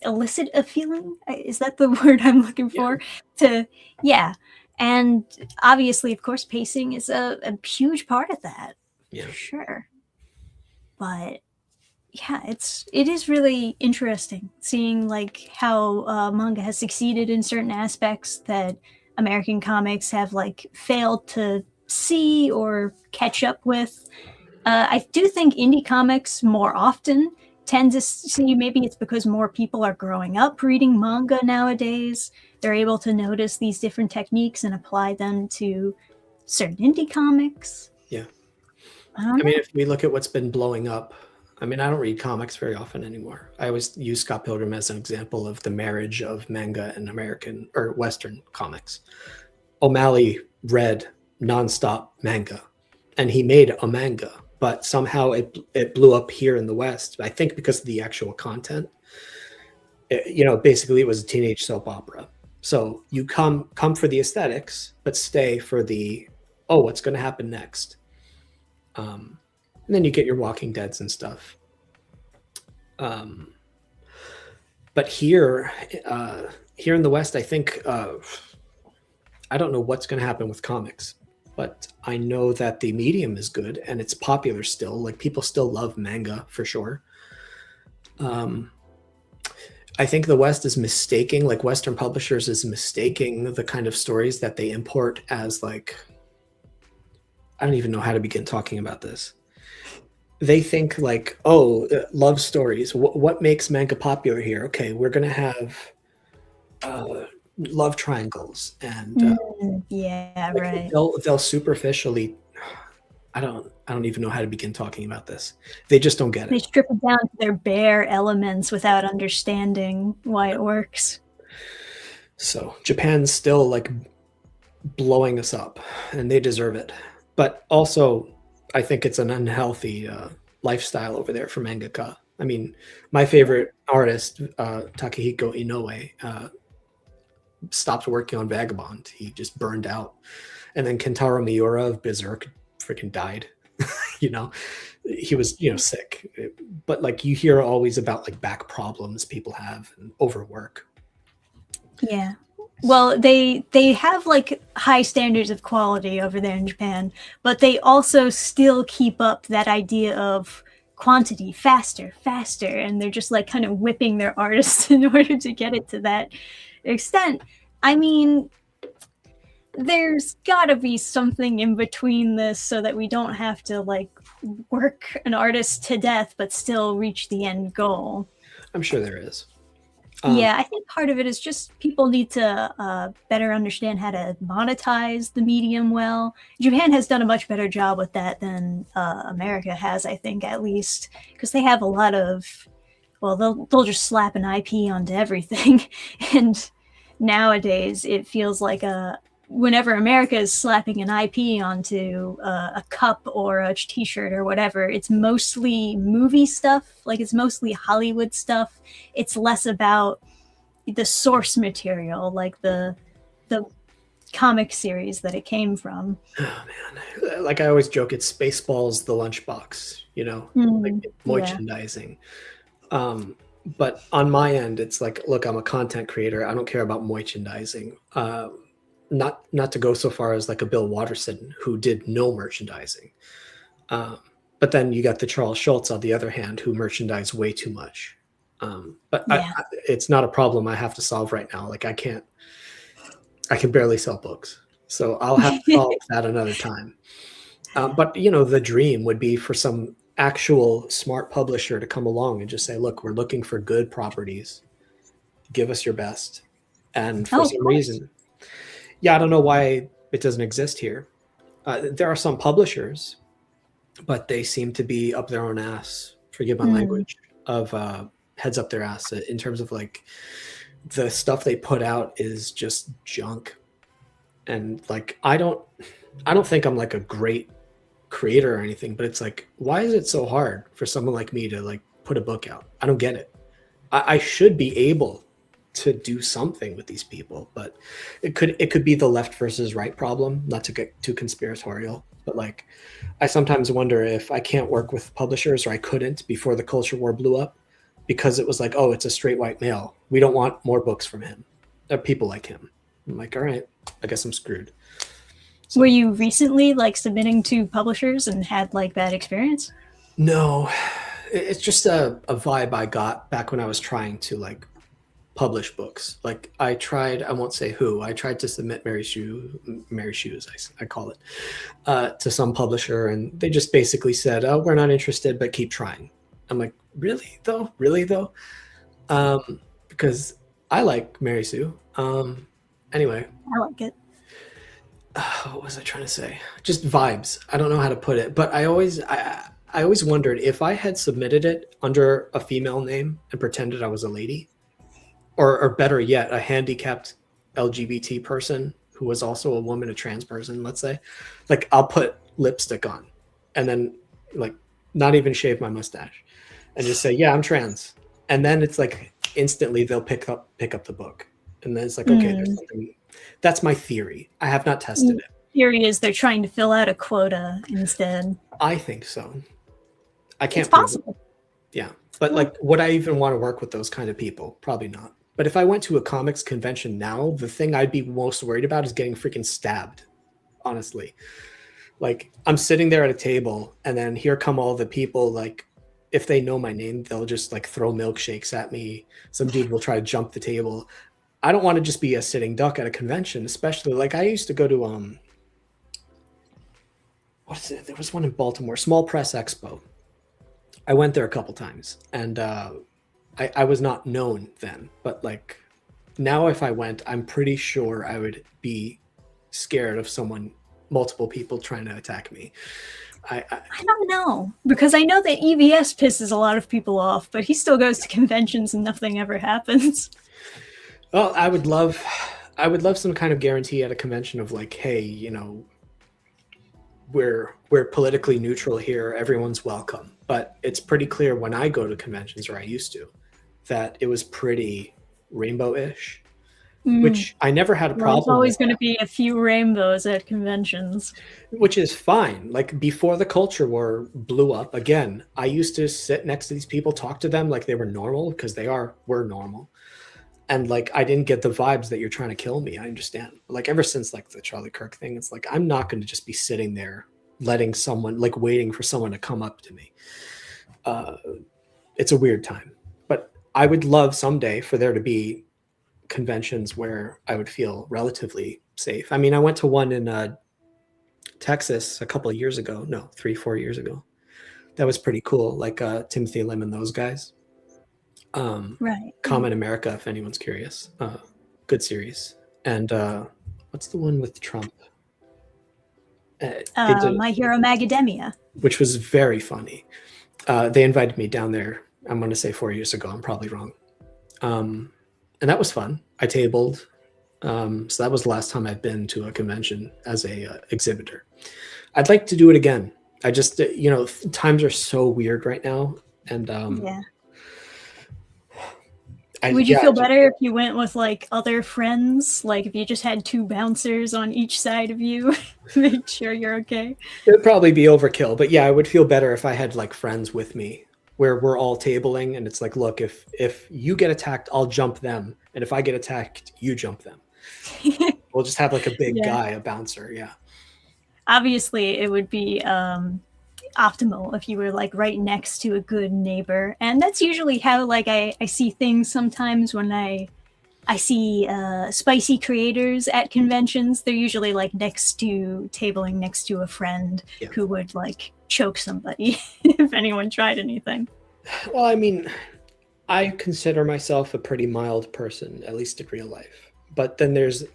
elicit a feeling. Is that the word I'm looking for? Yeah. And obviously, of course, pacing is a huge part of that. Yeah. For sure. But yeah, it is really interesting seeing like how manga has succeeded in certain aspects that American comics have like failed to see or catch up with. I do think indie comics more often tend to see, maybe it's because more people are growing up reading manga nowadays. They're able to notice these different techniques and apply them to certain indie comics. Yeah. I mean, if we look at what's been blowing up, I mean, I don't read comics very often anymore. I always use Scott Pilgrim as an example of the marriage of manga and American or Western comics. O'Malley read nonstop manga, and he made a manga, but somehow it blew up here in the West. I think because of the actual content. Basically it was a teenage soap opera. So you come for the aesthetics, but stay for the, what's going to happen next? And then you get your Walking Deads and stuff. But here in the West, I think, I don't know what's going to happen with comics, but I know that the medium is good and it's popular still. Like people still love manga for sure. I think the West is mistaking, like Western publishers is mistaking the kind of stories that they import as like, I don't even know how to begin talking about this. They think like, love stories. What makes manga popular here? Okay, we're going to have love triangles. And yeah, like, right. They'll superficially, I don't even know how to begin talking about this. They just don't get it. They strip it down to their bare elements without understanding why it works. So Japan's still like blowing us up, and they deserve it. But also, I think it's an unhealthy lifestyle over there for mangaka. I mean, my favorite artist, Takehiko Inoue, stopped working on Vagabond. He just burned out. And then Kentaro Miura of Berserk freaking died. He was, sick. But like you hear always about like back problems people have and overwork. Yeah. Well, they have like high standards of quality over there in Japan, but they also still keep up that idea of quantity, faster, and they're just like kind of whipping their artists in order to get it to that extent. I mean, there's gotta be something in between this so that we don't have to like work an artist to death but still reach the end goal. I'm sure there is. Yeah, I think part of it is just people need to better understand how to monetize the medium well. Japan has done a much better job with that than America has, I think, at least, because they have a lot of, they'll just slap an IP onto everything. And nowadays it feels like whenever America is slapping an IP onto a cup or a t-shirt or whatever, it's mostly movie stuff. Like it's mostly Hollywood stuff. It's less about the source material, like the comic series that it came from. Oh man, like I always joke, it's Spaceballs the lunchbox, you know, like Yeah. merchandising. But on my end, it's like, look, I'm a content creator. I don't care about merchandising. Not to go so far as like a Bill Watterson who did no merchandising. But then you got the Charles Schultz on the other hand, who merchandise way too much. But Yeah. it's not a problem I have to solve right now. Like I can barely sell books, so I'll have to solve that another time. But you know, the dream would be for some actual smart publisher to come along and just say, look, we're looking for good properties. Give us your best. And for some reason, yeah, I don't know why it doesn't exist here. There are some publishers, but they seem to be up their own ass, forgive my language, of heads up their ass in terms of like the stuff they put out is just junk. And like I don't think I'm like a great creator or anything, but it's like, why is it so hard for someone like me to like put a book out? I don't get it. I should be able to do something with these people, but it could be the left versus right problem, not to get too conspiratorial, but like I sometimes wonder if I can't work with publishers, or I couldn't before the culture war blew up, because it was like, oh, it's a straight white male, we don't want more books from him, people like him. I'm like, all right, I guess I'm screwed. So, were you recently like submitting to publishers and had like bad experience? No, it's just a vibe I got back when I was trying to like publish books. Like I tried, I won't say who, I tried to submit Mary Shoes, I call it, to some publisher, and they just basically said, oh, we're not interested, but keep trying. I'm like, really though? Because I like Mary Sue. Anyway. I like it. What was I trying to say? Just vibes. I don't know how to put it, but I always wondered if I had submitted it under a female name and pretended I was a lady, or better yet, a handicapped LGBT person who was also a woman, a trans person, let's say, like I'll put lipstick on and then like not even shave my mustache and just say, yeah, I'm trans. And then it's like instantly they'll pick up the book. And then it's like, okay, there's something. That's my theory. I have not tested it. Theory is they're trying to fill out a quota instead. I think so. I can't. It's possible. Yeah. But like, would I even want to work with those kind of people? Probably not. But if I went to a comics convention now, the thing I'd be most worried about is getting freaking stabbed. Honestly. Like I'm sitting there at a table and then here come all the people, like if they know my name, they'll just like throw milkshakes at me. Some dude will try to jump the table. I don't want to just be a sitting duck at a convention, especially like I used to go to what is it? There was one in Baltimore, Small Press Expo. I went there a couple times, and I was not known then, but like now if I went, I'm pretty sure I would be scared of multiple people trying to attack me. I don't know, because I know that EVS pisses a lot of people off, but he still goes to conventions and nothing ever happens. Well, I would love some kind of guarantee at a convention of like, hey, you know, we're politically neutral here. Everyone's welcome. But it's pretty clear when I go to conventions, or I used to, that it was pretty rainbow-ish, which I never had a problem with. There's always going to be a few rainbows at conventions. Which is fine. Like before the culture war blew up, again, I used to sit next to these people, talk to them like they were normal, because were normal. And like, I didn't get the vibes that you're trying to kill me. I understand. Like ever since like the Charlie Kirk thing, it's like, I'm not going to just be sitting there letting someone, like waiting for someone to come up to me. It's a weird time, but I would love someday for there to be conventions where I would feel relatively safe. I mean, I went to one in Texas a couple of years ago. No, 3-4 years ago. That was pretty cool. Like Timothy Lim and those guys. Right. Common America, if anyone's curious. Good series. And what's the one with Trump? My Hero Macadamia. Which was very funny. They invited me down there, I'm going to say 4 years ago. I'm probably wrong. And that was fun. I tabled. So that was the last time I've been to a convention as a exhibitor. I'd like to do it again. I just, you know, times are so weird right now. And yeah. Would you feel better if you went with like other friends? Like if you just had 2 bouncers on each side of you, make sure you're okay. It'd probably be overkill, but yeah, I would feel better if I had like friends with me where we're all tabling and it's like, look, if you get attacked, I'll jump them, and if I get attacked, you jump them. We'll just have like a big guy, a bouncer. Yeah. Obviously, it would be optimal if you were like right next to a good neighbor, and that's usually how like I see things sometimes when I see spicy creators at conventions. They're usually like tabling next to a friend who would like choke somebody if anyone tried anything. Well, I mean, I consider myself a pretty mild person, at least in real life. But then there's,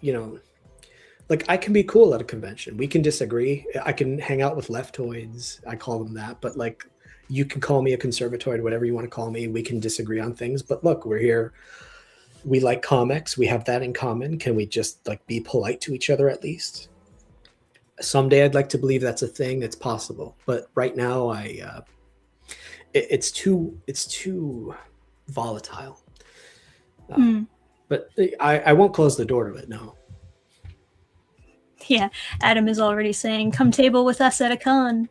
like I can be cool at a convention. We can disagree. I can hang out with leftoids. I call them that. But like, you can call me a conservatoid, whatever you want to call me. We can disagree on things. But look, we're here. We like comics. We have that in common. Can we just like be polite to each other at least? Someday I'd like to believe that's a thing that's possible. But right now, it's too volatile. But I won't close the door to it. No. Yeah, Adam is already saying, "Come table with us at a con."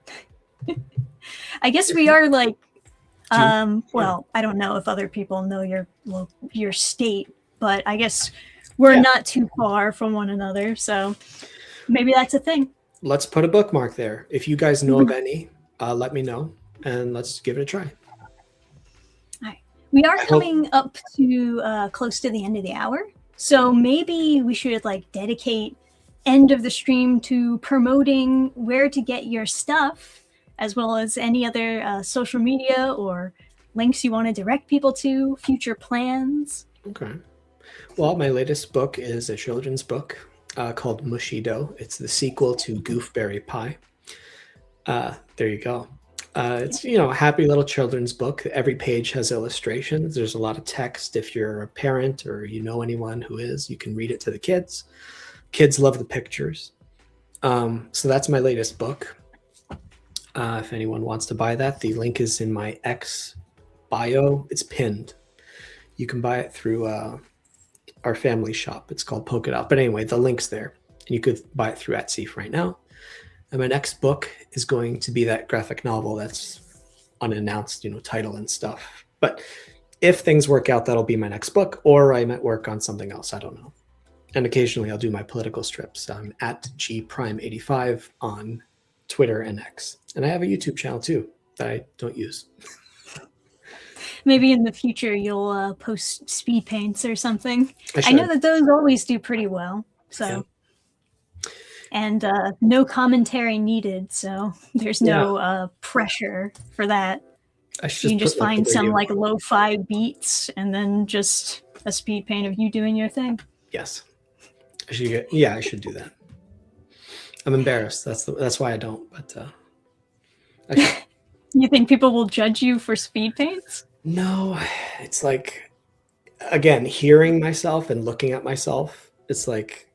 I guess we are like, well, I don't know if other people know your state, but I guess we're not too far from one another, so maybe that's a thing. Let's put a bookmark there. If you guys know of any, let me know, and let's give it a try. All right. We are coming up to close to the end of the hour, so maybe we should like dedicate end of the stream to promoting where to get your stuff, as well as any other social media or links you want to direct people to, future plans. Okay. Well, my latest book is a children's book called Mushido. It's the sequel to Goofberry Pie. There you go. It's, a happy little children's book. Every page has illustrations. There's a lot of text. If you're a parent or you know anyone who is, you can read it to the kids. Kids love the pictures. So that's my latest book. If anyone wants to buy that, the link is in my X bio. It's pinned. You can buy it through our family shop. It's called Polka Dot. But anyway, the link's there. And you could buy it through Etsy right now. And my next book is going to be that graphic novel that's unannounced, title and stuff. But if things work out, that'll be my next book. Or I might work on something else. I don't know. And occasionally I'll do my political strips. I'm at gprime85 on Twitter and X. And I have a YouTube channel too that I don't use. Maybe in the future you'll post speed paints or something. I know that those always do pretty well. So, yeah. And no commentary needed. So there's no pressure for that. You can just find some like lo-fi beats and then just a speed paint of you doing your thing. Yes. I should do that. I'm embarrassed. That's why I don't. But you think people will judge you for speed paints? No, it's like, again, hearing myself and looking at myself. It's like,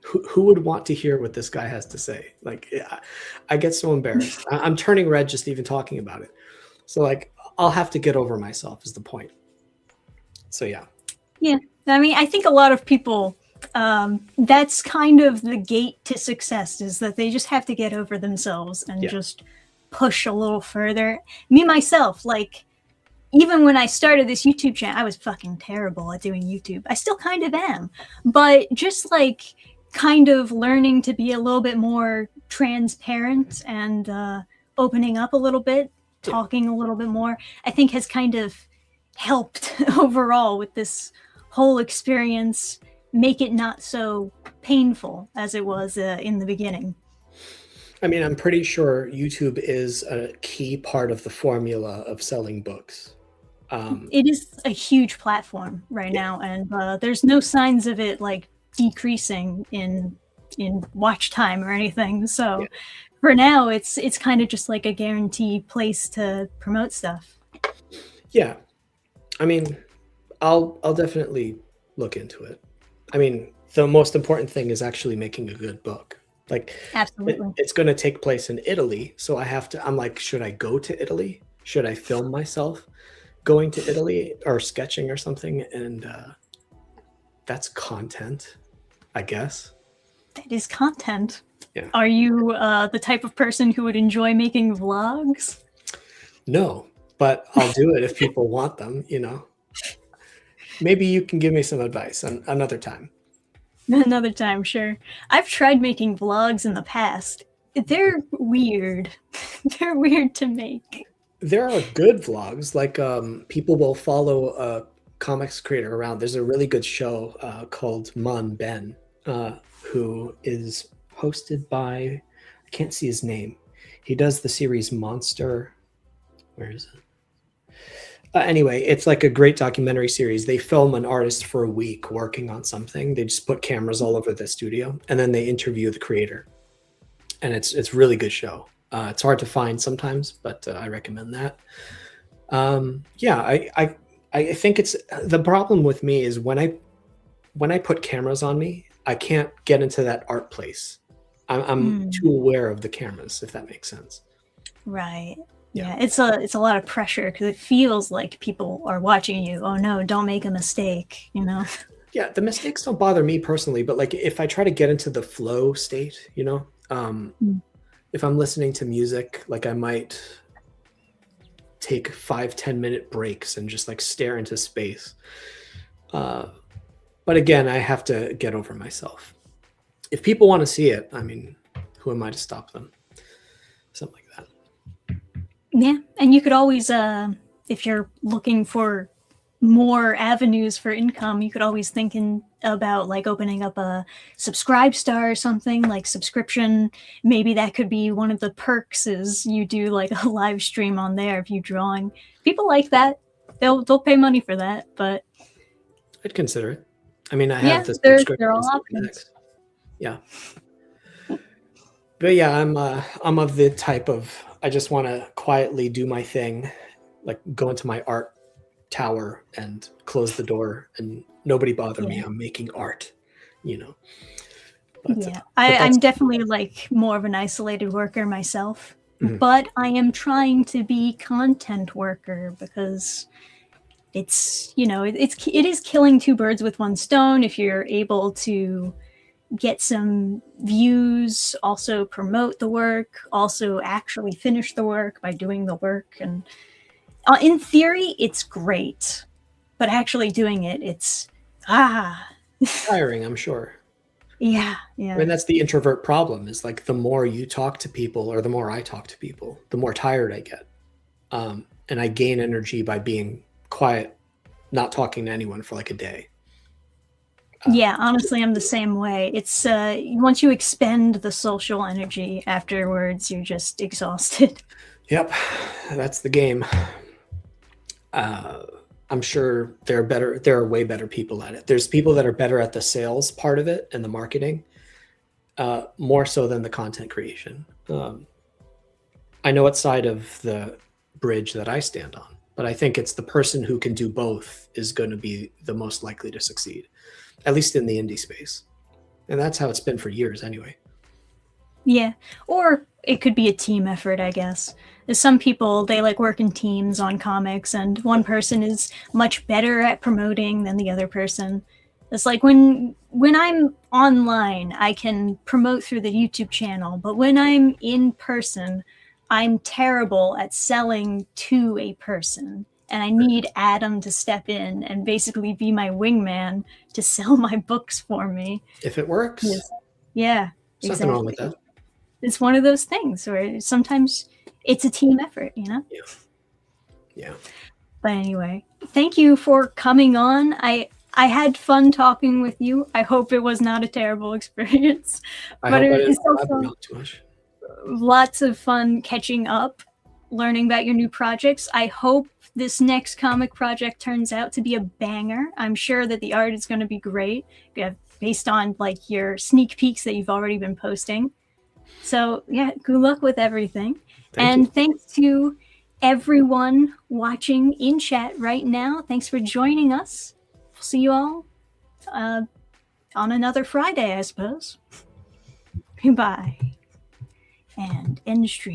who would want to hear what this guy has to say? Like, I get so embarrassed. I'm turning red just even talking about it. So like, I'll have to get over myself is the point. So yeah. Yeah, I mean, I think a lot of people, that's kind of the gate to success, is that they just have to get over themselves and just push a little further. Me, myself, like, even when I started this YouTube channel, I was fucking terrible at doing YouTube. I still kind of am. But just like kind of learning to be a little bit more transparent and opening up a little bit, talking a little bit more, I think has kind of helped overall with this whole experience, make it not so painful as it was in the beginning. I mean, I'm pretty sure YouTube is a key part of the formula of selling books. It is a huge platform right now, and there's no signs of it like decreasing in watch time or anything. So for now, it's kind of just like a guaranteed place to promote stuff. Yeah. I mean, I'll definitely look into it. I mean, the most important thing is actually making a good book. Like, absolutely, it's going to take place in Italy, so I'm like, should I go to Italy? should I film myself going to Italy or sketching or something? And that's content, I guess. That is content. Yeah. Are you the type of person who would enjoy making vlogs? No, but I'll do it if people want them, you know. Maybe you can give me some advice another time. Another time, sure. I've tried making vlogs in the past. They're weird. They're weird to make. There are good vlogs, like people will follow a comics creator around. There's a really good show called Ben, who is hosted by, I can't see his name. He does the series Monster. Where is it? Anyway, it's like a great documentary series. They film an artist for a week working on something. They just put cameras all over the studio, and then they interview the creator. And it's really good show. It's hard to find sometimes, but I recommend that. Yeah, I think it's the problem with me is when I put cameras on me, I can't get into that art place. I'm too aware of the cameras, if that makes sense. Right. Yeah, it's a lot of pressure because it feels like people are watching you. Oh no, don't make a mistake, you know? Yeah, the mistakes don't bother me personally, but like if I try to get into the flow state, you know, if I'm listening to music, like I might take 5-10 minute breaks and just like stare into space. But again, I have to get over myself. If people want to see it, I mean, who am I to stop them? Something like that. Yeah, and you could always, if you're looking for more avenues for income, you could always think about like opening up a subscribe star or something, like subscription. Maybe that could be one of the perks is you do like a live stream on there if you're drawing. People like that. They'll pay money for that, but I'd consider it. I mean, I have the subscription. They're all options. Yeah. But yeah, I'm of the type of I just want to quietly do my thing, like go into my art tower and close the door and nobody bother me. I'm making art, you know. But, I'm definitely like more of an isolated worker myself, but I am trying to be content worker because it's, you know, it is killing two birds with one stone if you're able to get some views, also promote the work, also actually finish the work by doing the work. And in theory, it's great, but actually doing it, it's tiring, I'm sure. Yeah. I mean, that's the introvert problem is like the more you talk to people or the more I talk to people, the more tired I get. And I gain energy by being quiet, not talking to anyone for like a day. Yeah, honestly, I'm the same way. It's once you expend the social energy afterwards, you're just exhausted. Yep, that's the game. I'm sure there are way better people at it. There's people that are better at the sales part of it and the marketing, more so than the content creation. I know what side of the bridge that I stand on, but I think it's the person who can do both is going to be the most likely to succeed. At least in the indie space. And that's how it's been for years anyway. Yeah. Or it could be a team effort, I guess. There's some people, they like work in teams on comics and one person is much better at promoting than the other person. It's like when I'm online, I can promote through the YouTube channel, but when I'm in person, I'm terrible at selling to a person. And I need Adam to step in and basically be my wingman to sell my books for me. If it works. Yeah. There's nothing wrong with that. It's one of those things where sometimes it's a team effort, you know? Yeah. But anyway, thank you for coming on. I had fun talking with you. I hope it was not a terrible experience. But it's also not too much. Lots of fun catching up, learning about your new projects. I hope this next comic project turns out to be a banger. I'm sure that the art is going to be great based on like your sneak peeks that you've already been posting. So yeah, good luck with everything. Thanks to everyone watching in chat right now. Thanks for joining us. We'll see you all on another Friday, I suppose. Goodbye. And end stream.